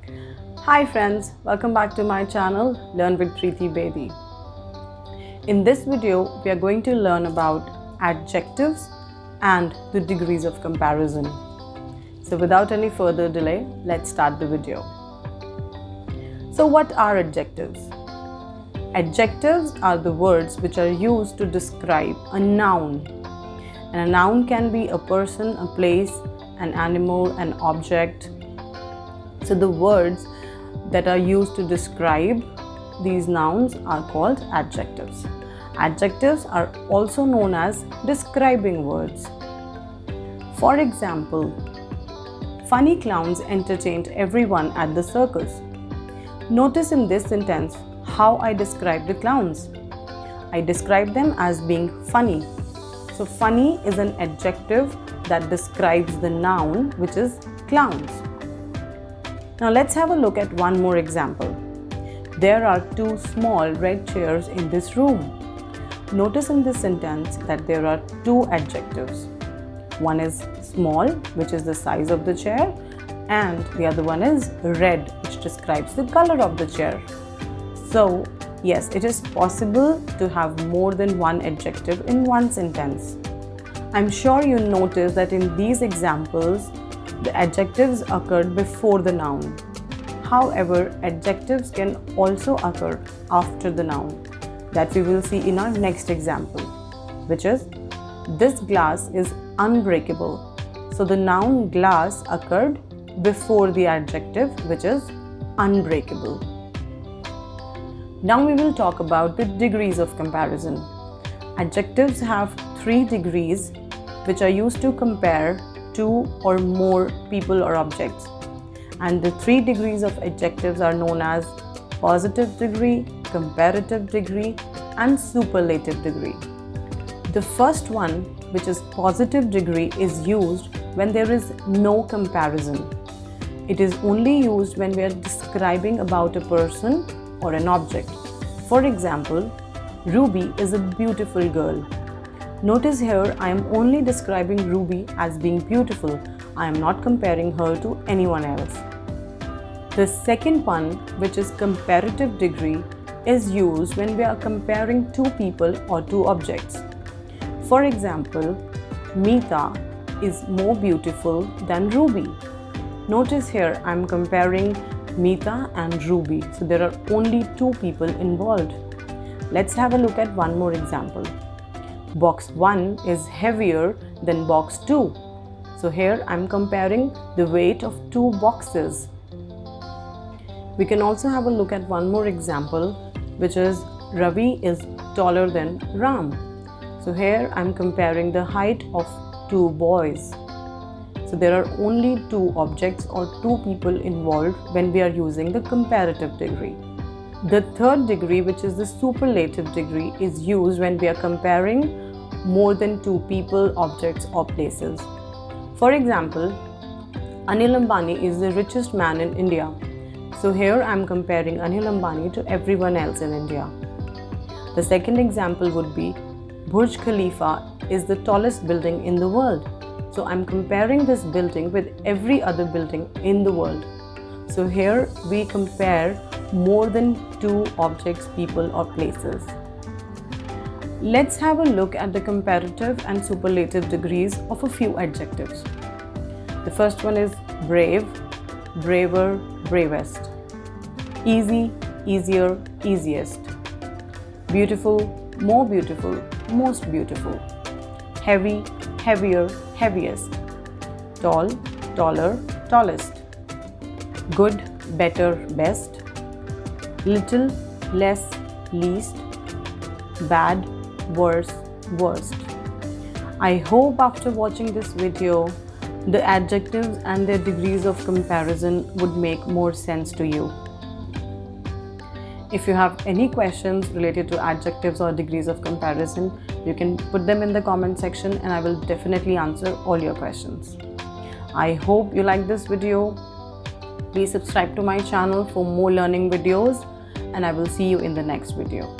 Hi friends, welcome back to my channel Learn with Preeti Bedi. In this video, we are going to learn about adjectives and the degrees of comparison. So without any further delay, let's start the video. So what are adjectives? Adjectives are the words which are used to describe a noun. And a noun can be a person, a place, an animal, an object. So the words that are used to describe these nouns are called adjectives. Adjectives are also known as describing words. For example, funny clowns entertained everyone at the circus. Notice in this sentence how I describe the clowns. I describe them as being funny. So funny is an adjective that describes the noun, which is clowns. Now let's have a look at one more example. There are two small red chairs in this room. Notice in this sentence that there are two adjectives. One is small, which is the size of the chair, and the other one is red, which describes the color of the chair. So yes, it is possible to have more than one adjective in one sentence. I'm sure you notice that in these examples, the adjectives occurred before the noun. However, adjectives can also occur after the noun, that we will see in our next example, which is this glass is unbreakable. So the noun glass occurred before the adjective, which is unbreakable. Now we will talk about the degrees of comparison. Adjectives have 3 degrees which are used to compare two or more people or objects. And the 3 degrees of adjectives are known as positive degree, comparative degree, and superlative degree. The first one, which is positive degree, is used when there is no comparison. It is only used when we are describing about a person or an object. For example, Ruby is a beautiful girl. Notice here I am only describing Ruby as being beautiful. I am not comparing her to anyone else. The second one, which is comparative degree, is used when we are comparing two people or two objects. For example, Meeta is more beautiful than Ruby. Notice here I am comparing Meeta and Ruby. So there are only 2 people involved. Let's have a look at one more example. Box 1 is heavier than box 2. So here I am comparing the weight of 2 boxes. We can also have a look at one more example, which is Ravi is taller than Ram. So here I am comparing the height of 2 boys. So there are only 2 objects or 2 people involved when we are using the comparative degree. The third degree, which is the superlative degree, is used when we are comparing more than 2 people, objects, or places. For example, Anil Ambani is the richest man in India. So here I am comparing Anil Ambani to everyone else in India. The second example would be Burj Khalifa is the tallest building in the world. So I'm comparing this building with every other building in the world. So here we compare more than 2 objects, people, or places. Let's have a look at the comparative and superlative degrees of a few adjectives. The first one is brave, braver, bravest. Easy, easier, easiest. Beautiful, more beautiful, most beautiful. Heavy, heavier, heaviest. Tall, taller, tallest. Good, better, best. Little, less, least. Bad, worse, worst. I hope after watching this video, the adjectives and their degrees of comparison would make more sense to you. If you have any questions related to adjectives or degrees of comparison, you can put them in the comment section and I will definitely answer all your questions. I hope you like this video. Please subscribe to my channel for more learning videos and I will see you in the next video.